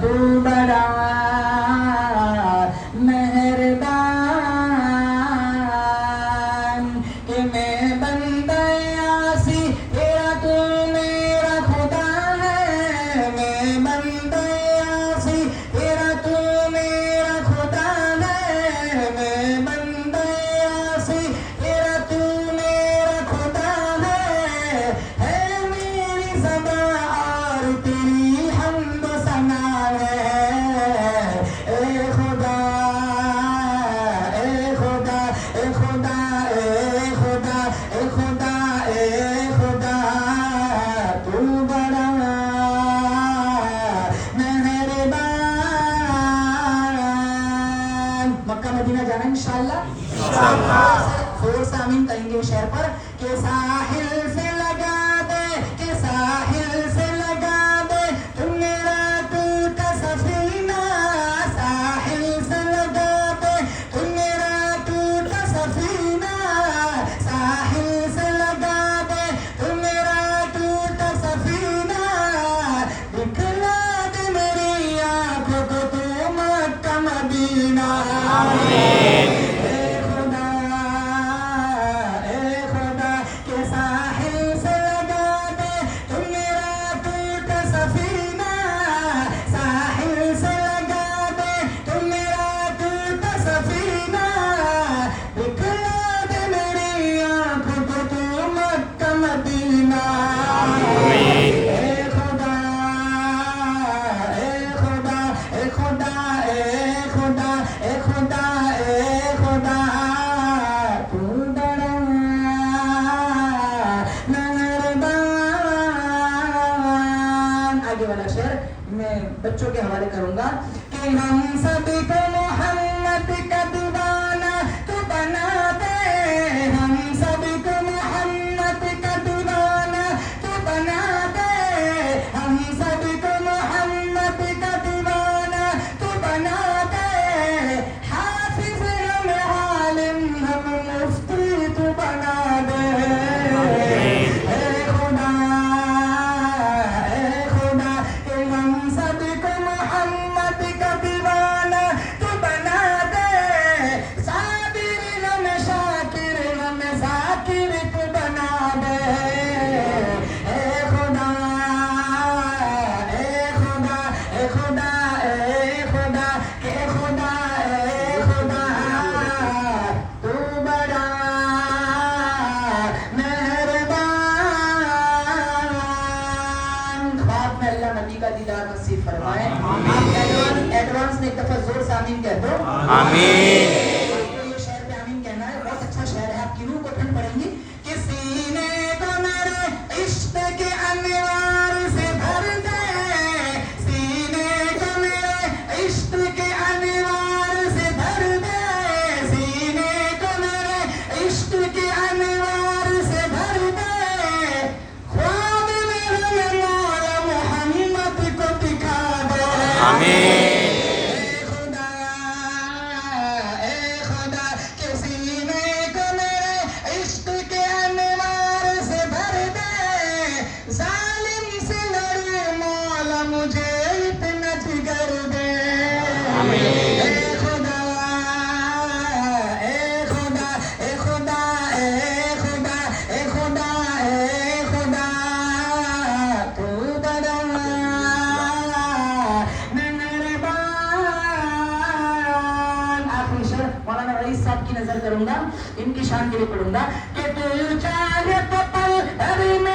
तू बड़ा मेहरबान कि मैं बंदा आसी तेरा तू मेरा खुदा है। मैं बंदा आसी तेरा तू मेरा खुदा है। मैं बंदा आसी तेरा तू मेरा खुदा है मेरी ज़बां और तेरी हम्द सना है। ए खुदा ए खुदा ए खुदा ए खुदा ए खुदा ए खुदा तू बड़ा मेहरबान। मक्का मदीना जाना इंशाअल्लाह। जोर से आमीन कहेंगे शहर पर के साहिल से लगा दे के साहिल से लगा दे तू मेरा टूटा सफीना। साहिल से लगा दे तू मेरा टूटा सफीना। साहिल से लगा दे तू मेरा टूटा सफीना। दिखला दे मेरी आंखों को तू मक्का मदीना। आगे वाला शेर मैं बच्चों के हवाले करूंगा कि हम सभी को मोहम्मद का दीवाना तू बना दे। हम सभी को मोहम्मद का दीवाना तू बना दे। हम सभी को मोहम्मद का दीवाना तू बना दे। हाफिज हम आलिम हम मुफ्ती तू बना दे। नबी का दीदार नसीब फरमाए। आप एडवांस में एक दफा जोर से आमीन कह दो। आमीन। ये शेर पे आमीन कहना है। बहुत अच्छा शेर है। आपकी रूह को ठंड पड़ेगी कि सीने को मेरे इश्क के अनवार से भर दे। सीने को मेरे इश्क के अनवार से भर दे। सीने को मेरे इश्क के अनवार से भर दे। ख्वाब मेरे मौला मोहम्मद को दिखा दे। आमीन। की नजर करूंगा इनकी शान के लिए पढ़ूंगा कि तू चाहे तो पल भर में